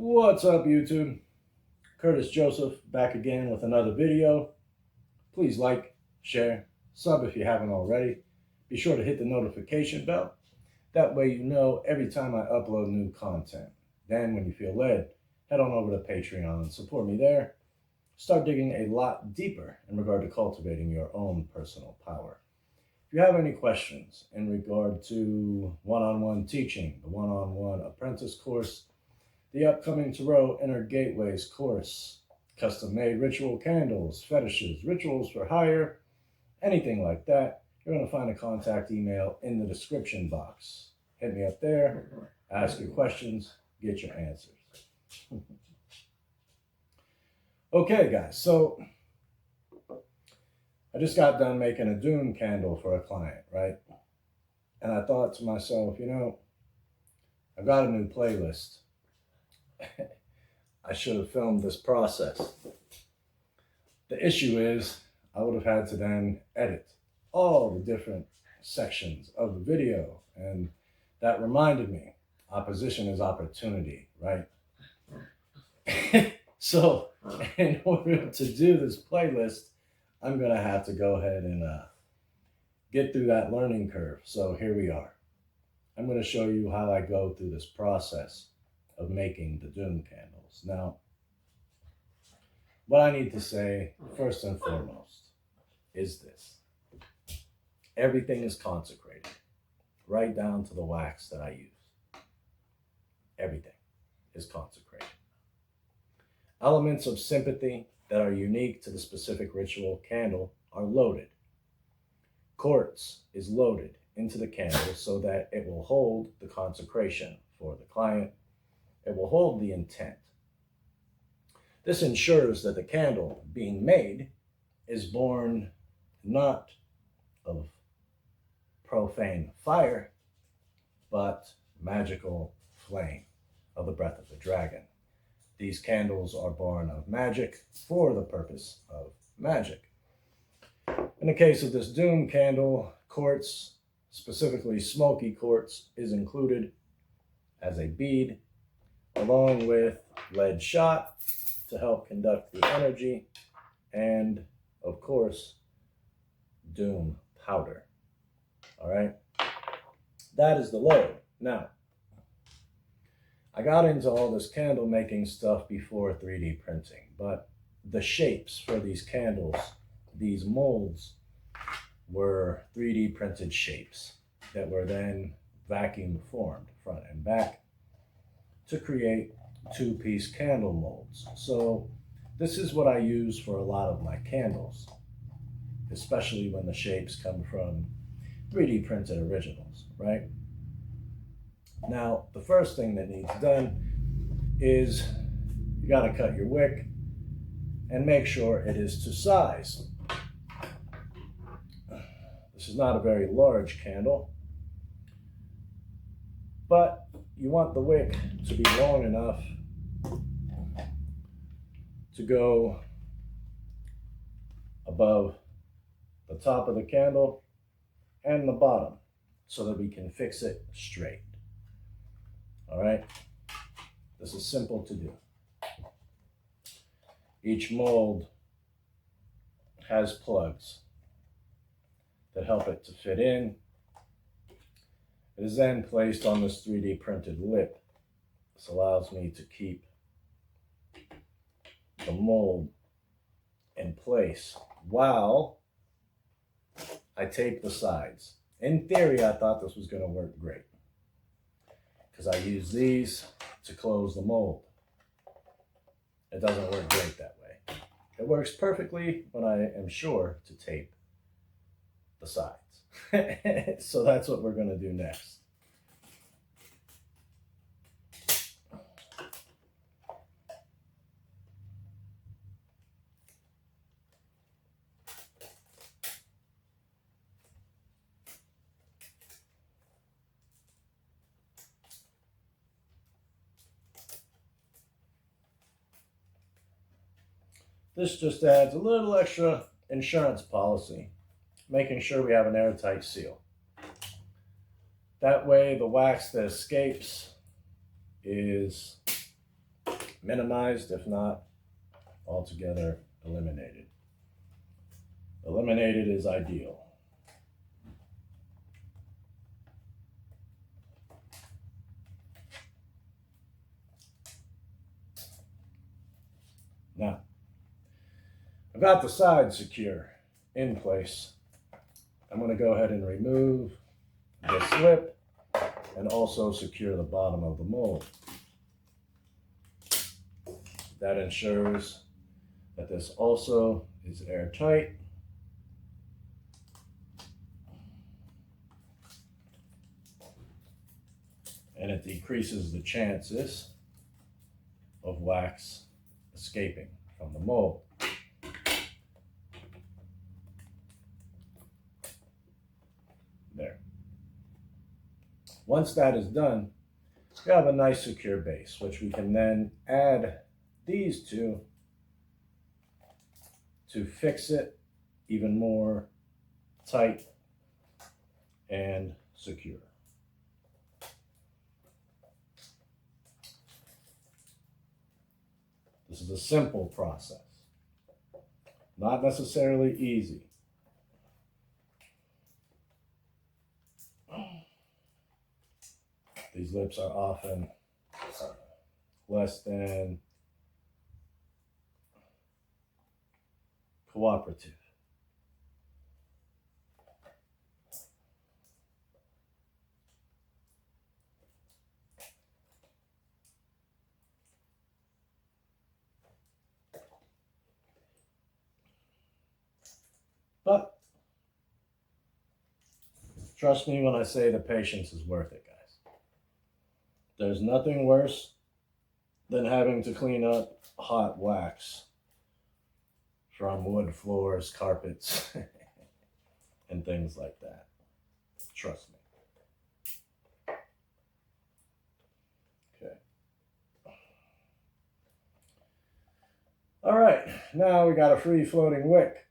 What's up, YouTube? Curtis Joseph back again with another video. Please like, share, sub if you haven't already. Be sure to hit the notification bell. That way you know every time I upload new content. Then when you feel led, head on over to Patreon and support me there. Start digging a lot deeper in regard to cultivating your own personal power. If you have any questions in regard to one-on-one teaching, the one-on-one apprentice course, the upcoming Tarot Inner Gateways course, custom-made ritual candles, fetishes, rituals for hire, anything like that, you're going to find a contact email in the description box. Hit me up there, ask your questions, get your answers. Okay, guys, so I just got done making a D.U.M.E candle for a client, right? And I thought to myself, I've got a new playlist. I should have filmed this process. The issue is I would have had to then edit all the different sections of the video. And that reminded me, opposition is opportunity, right? So in order to do this playlist, I'm going to have to go ahead and get through that learning curve. So here we are. I'm going to show you how I go through this process of making the D.U.M.E candles. Now, what I need to say first and foremost is this. Everything is consecrated, right down to the wax that I use. Everything is consecrated. Elements of sympathy that are unique to the specific ritual candle are loaded. Quartz is loaded into the candle so that it will hold the consecration for the client. It will hold the intent. This ensures that the candle being made is born not of profane fire, but magical flame of the breath of the dragon. These candles are born of magic for the purpose of magic. In the case of this D.U.M.E candle, quartz, specifically smoky quartz, is included as a bead, along with lead shot to help conduct the energy, and of course, D.U.M.E powder. All right, that is the load. Now, I got into all this candle making stuff before 3D printing, but the shapes for these candles, these molds, were 3D printed shapes that were then vacuum formed front and back to create two-piece candle molds. So this is what I use for a lot of my candles, especially when the shapes come from 3D printed originals, right? Now, the first thing that needs done is you got to cut your wick and make sure it is to size. This is not a very large candle, but you want the wick to be long enough to go above the top of the candle and the bottom so that we can fix it straight. All right, this is simple to do. Each mold has plugs that help it to fit in. It is then placed on this 3D printed lip. This allows me to keep the mold in place while I tape the sides. In theory, I thought this was going to work great because I use these to close the mold. It doesn't work great that way. It works perfectly when I am sure to tape the sides. So that's what we're going to do next. This just adds a little extra insurance policy, making sure we have an airtight seal. That way the wax that escapes is minimized, if not altogether eliminated. Eliminated is ideal. Now, I've got the side secure in place. I'm going to go ahead and remove the slip and also secure the bottom of the mold. That ensures that this also is airtight. And it decreases the chances of wax escaping from the mold. There. Once that is done, we have a nice secure base, which we can then add these two to fix it even more tight and secure. This is a simple process, not necessarily easy. These lips are often less than cooperative. But trust me when I say the patience is worth it, guys. There's nothing worse than having to clean up hot wax from wood floors, carpets, and things like that. Trust me. Okay. All right, now we got a free floating wick.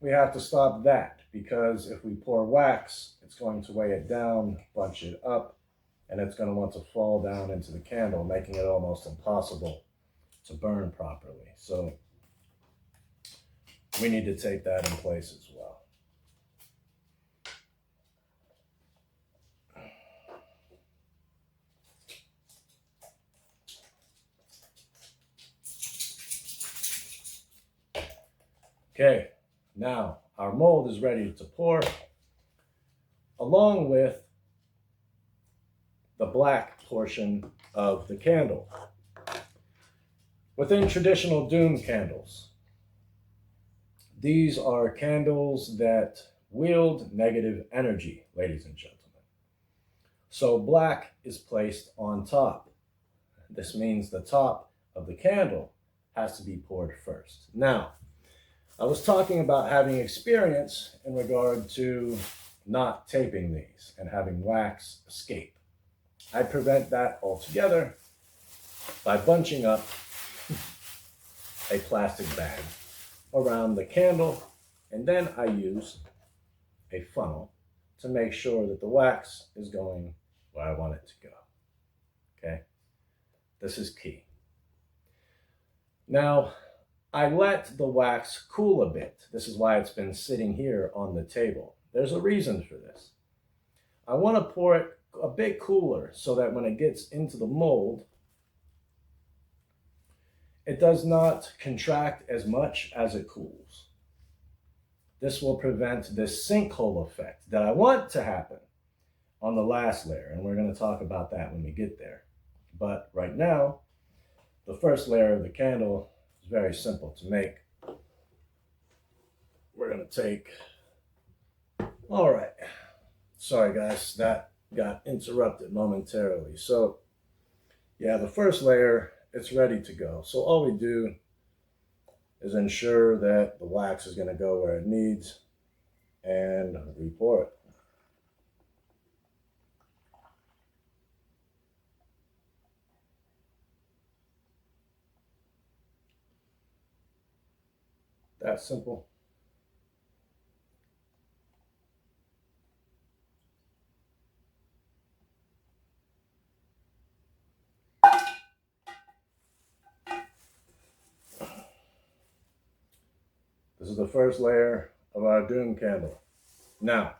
We have to stop that because if we pour wax, it's going to weigh it down, bunch it up, and it's going to want to fall down into the candle, making it almost impossible to burn properly. So we need to take that in place as well. Okay, now our mold is ready to pour, along with the black portion of the candle. Within traditional D.U.M.E candles, these are candles that wield negative energy, ladies and gentlemen. So black is placed on top. This means the top of the candle has to be poured first. Now, I was talking about having experience in regard to not taping these and having wax escape. I prevent that altogether by bunching up a plastic bag around the candle, and then I use a funnel to make sure that the wax is going where I want it to go. Okay? This is key. Now, I let the wax cool a bit. This is why it's been sitting here on the table. There's a reason for this. I want to pour it a bit cooler so that when it gets into the mold, it does not contract as much as it cools. This will prevent this sinkhole effect that I want to happen on the last layer, and we're going to talk about that when we get there. But right now, the first layer of the candle is very simple to make. We're going to take, all right, sorry guys, that got interrupted momentarily. So yeah, the first layer, it's ready to go. So all we do is ensure that the wax is going to go where it needs and re-pour it. That simple. This is the first layer of our doom candle. Now,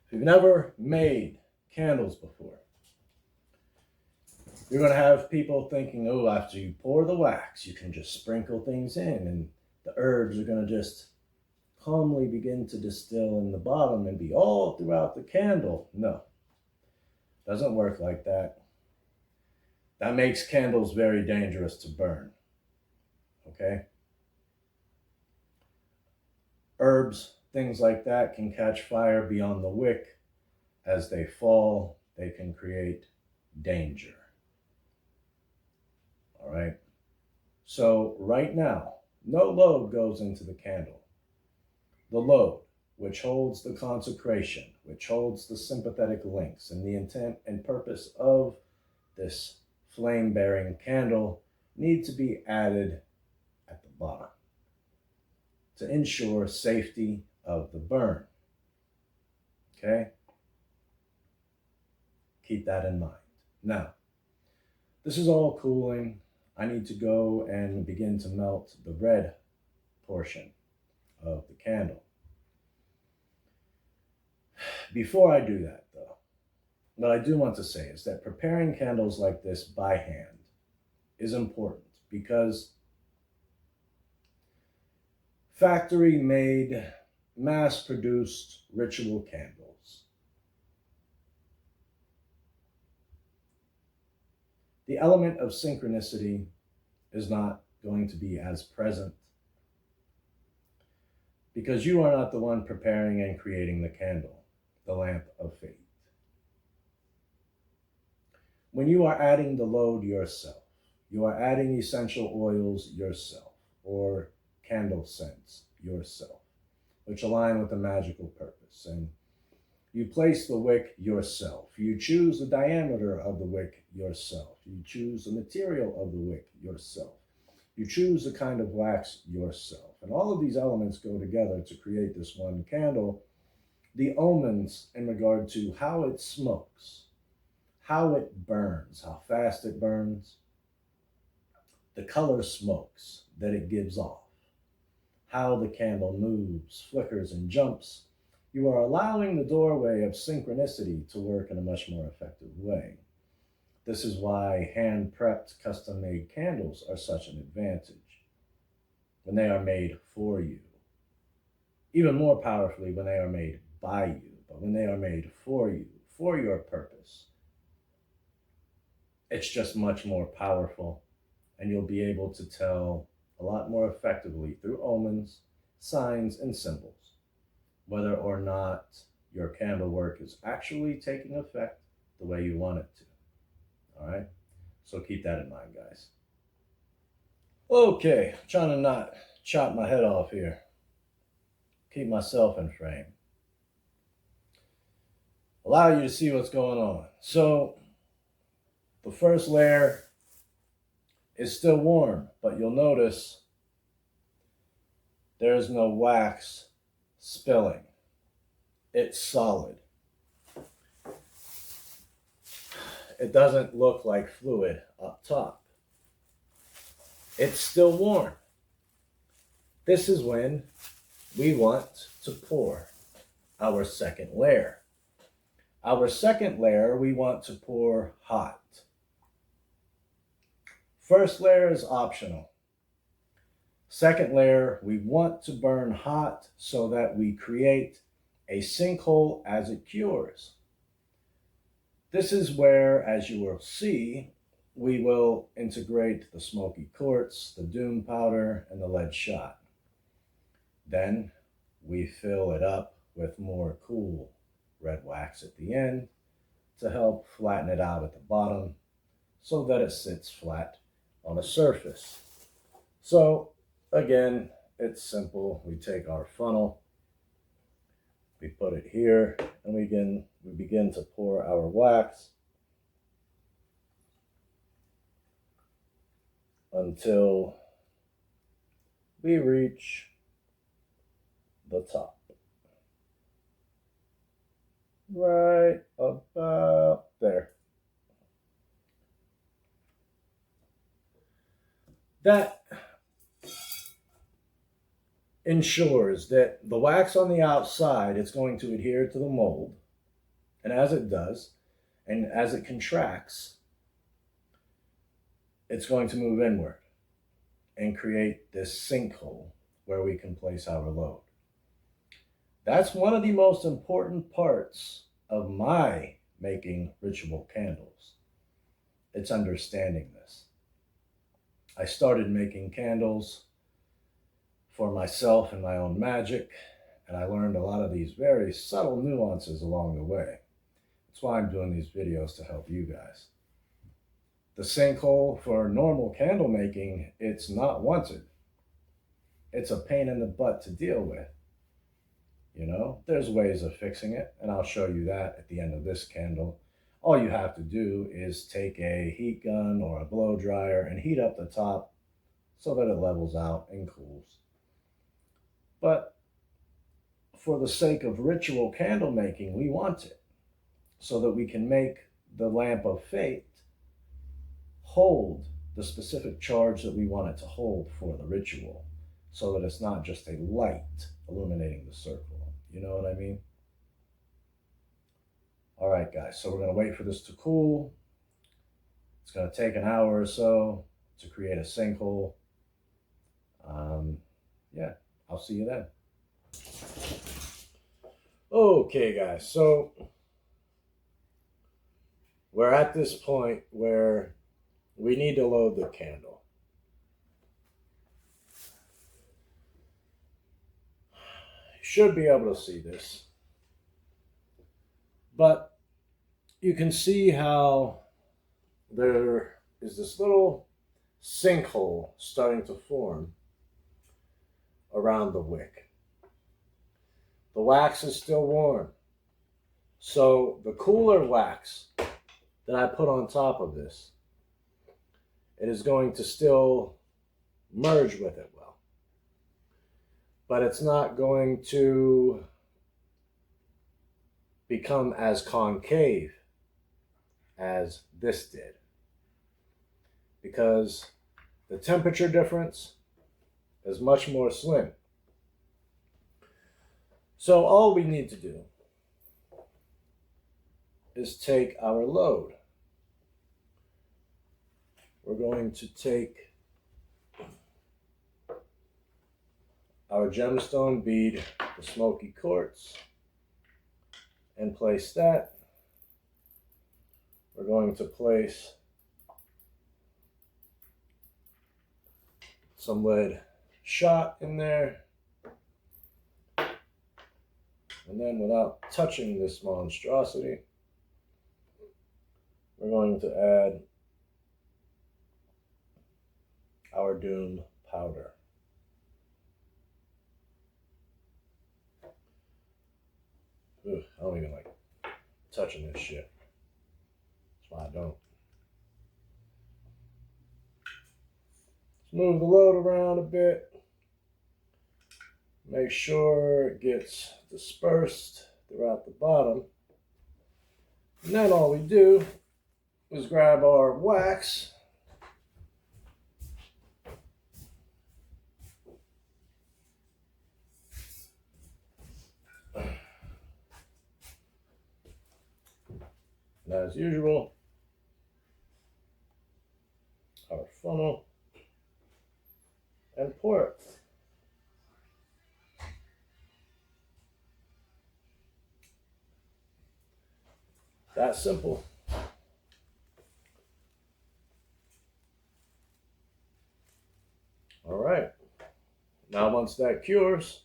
if you've never made candles before, you're going to have people thinking, oh, after you pour the wax, you can just sprinkle things in and the herbs are going to just calmly begin to distill in the bottom and be all throughout the candle. No, doesn't work like that. That makes candles very dangerous to burn. Okay? Herbs, things like that can catch fire beyond the wick. As they fall, they can create danger. All right? So right now, no load goes into the candle. The load, which holds the consecration, which holds the sympathetic links and the intent and purpose of this flame-bearing candle, need to be added at the bottom to ensure safety of the burn. Okay? Keep that in mind. Now, this is all cooling. I need to go and begin to melt the red portion of the candle. Before I do that, though, what I do want to say is that preparing candles like this by hand is important because factory-made, mass-produced ritual candles, the element of synchronicity is not going to be as present because you are not the one preparing and creating the candle, the lamp of fate. When you are adding the load yourself, you are adding essential oils yourself, or candle scents yourself, which align with the magical purpose. And you place the wick yourself. You choose the diameter of the wick yourself. You choose the material of the wick yourself. You choose the kind of wax yourself. And all of these elements go together to create this one candle. The omens in regard to how it smokes, how it burns, how fast it burns, the color smokes that it gives off, how the candle moves, flickers, and jumps. You are allowing the doorway of synchronicity to work in a much more effective way. This is why hand-prepped, custom-made candles are such an advantage when they are made for you. Even more powerfully when they are made by you, but when they are made for you, for your purpose, it's just much more powerful, and you'll be able to tell a lot more effectively through omens, signs, and symbols whether or not your candle work is actually taking effect the way you want it to. All right? So keep that in mind, guys. Okay, trying to not chop my head off here. Keep myself in frame. Allow you to see what's going on. So the first layer is still warm, but you'll notice there is no wax spilling. It's solid. It doesn't look like fluid up top. It's still warm. This is when we want to pour our second layer. Our second layer, we want to pour hot. First layer is optional. Second layer, we want to burn hot so that we create a sinkhole as it cures. This is where, as you will see, we will integrate the smoky quartz, the D.U.M.E powder, and the lead shot. Then we fill it up with more cool red wax at the end to help flatten it out at the bottom so that it sits flat on a surface. So again, it's simple. We take our funnel, we put it here, and we begin to pour our wax until we reach the top. Right about there. That ensures that the wax on the outside, it's going to adhere to the mold. And as it does, and as it contracts, it's going to move inward and create this sinkhole where we can place our load. That's one of the most important parts of my making ritual candles. It's understanding this. I started making candles for myself and my own magic, and I learned a lot of these very subtle nuances along the way. That's why I'm doing these videos, to help you guys. The sinkhole for normal candle making, it's not wanted. It's a pain in the butt to deal with. You know, there's ways of fixing it, and I'll show you that at the end of this candle. All you have to do is take a heat gun or a blow dryer and heat up the top so that it levels out and cools. But for the sake of ritual candle making, we want it so that we can make the lamp of fate hold the specific charge that we want it to hold for the ritual, so that it's not just a light illuminating the circle. You know what I mean? All right, guys, so we're going to wait for this to cool. It's going to take an hour or so to create a sinkhole. Yeah, I'll see you then. Okay, guys, so we're at this point where we need to load the candle. You should be able to see this, but you can see how there is this little sinkhole starting to form around the wick. The wax is still warm, so the cooler wax that I put on top of this, it is going to still merge with it well, but it's not going to become as concave as this did, because the temperature difference is much more slim. So all we need to do is take our load. We're going to take our gemstone bead, the smoky quartz, and place that. We're going to place some lead shot in there. And then, without touching this monstrosity, we're going to add our D.U.M.E powder. Ugh, I don't even like touching this shit. That's why I don't. Let's move the load around a bit. Make sure it gets dispersed throughout the bottom. And then all we do is grab our wax. And as usual, our funnel, and pour it. That simple. All right. Now once that cures,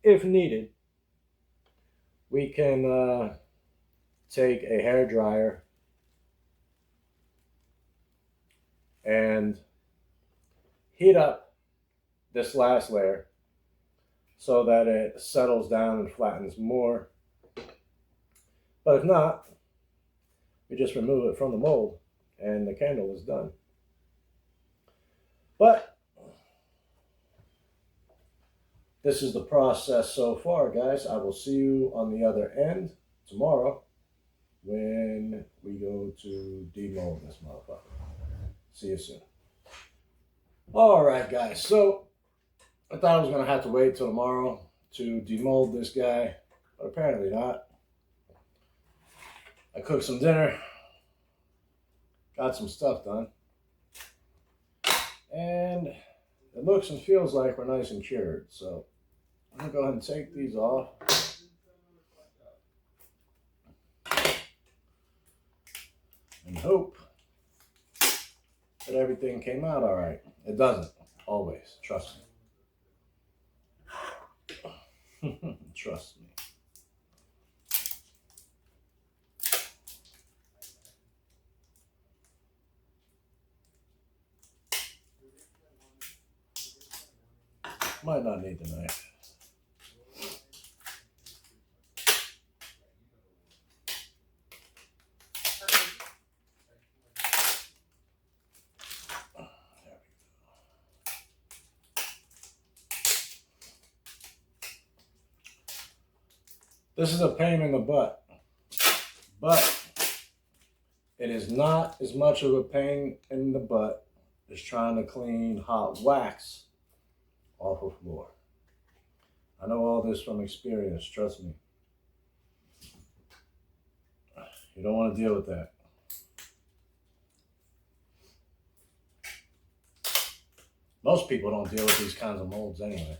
if needed, we can take a hair dryer and heat up this last layer so that it settles down and flattens more. But if not, we just remove it from the mold and the candle is done. But this is the process so far, guys. I will see you on the other end tomorrow when we go to demold this motherfucker. See you soon. All right, guys. So I thought I was going to have to wait till tomorrow to demold this guy, but apparently not. I cooked some dinner, got some stuff done, and it looks and feels like we're nice and cured. So I'm going to go ahead and take these off. And hope that everything came out all right. It doesn't, always, trust me. Trust me. Might not need the knife. This is a pain in the butt, but it is not as much of a pain in the butt as trying to clean hot wax off a floor. I know all this from experience, trust me. You don't want to deal with that. Most people don't deal with these kinds of molds anyway.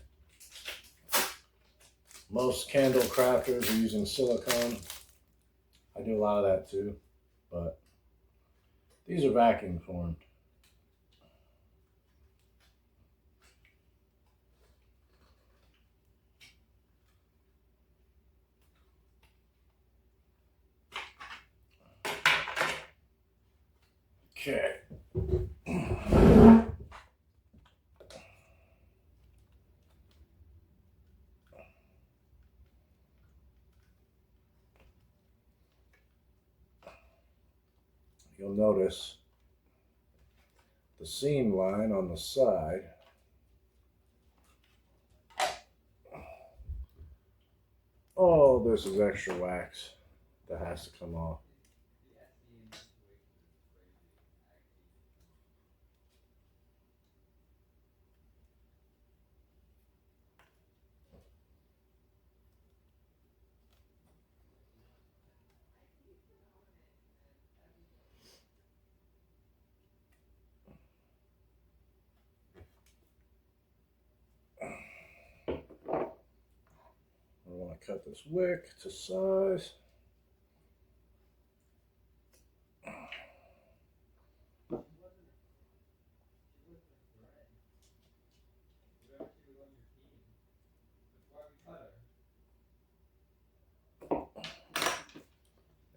Most candle crafters are using silicone. I do a lot of that too, but these are vacuum formed. Okay. You'll notice the seam line on the side oh, this is extra wax that has to come off. I want to cut this wick to size. There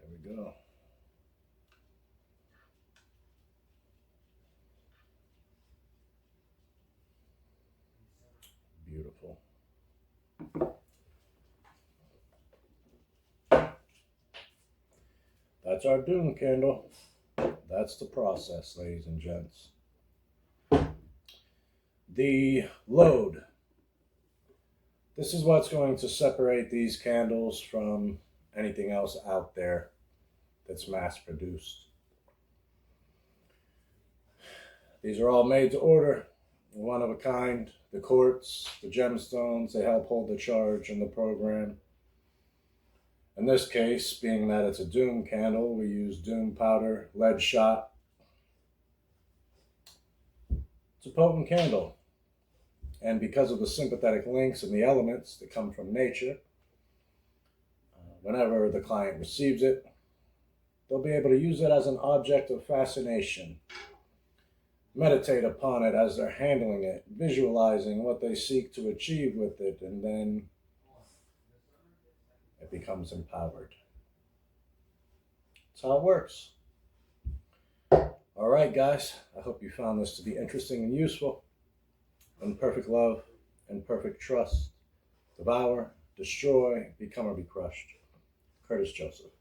we go. Beautiful. That's our D.U.M.E candle. That's the process, ladies and gents. The load. This is what's going to separate these candles from anything else out there that's mass produced. These are all made to order, one of a kind. The quartz, the gemstones, they help hold the charge in the program. In this case, being that it's a D.U.M.E candle, we use D.U.M.E powder, lead shot. It's a potent candle. And because of the sympathetic links and the elements that come from nature, whenever the client receives it, they'll be able to use it as an object of fascination. Meditate upon it as they're handling it, visualizing what they seek to achieve with it, and then it becomes empowered. That's how it works. All right, guys, I hope you found this to be interesting and useful. In perfect love and perfect trust, devour, destroy, become or be crushed. Curtis Joseph,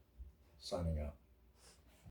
signing out.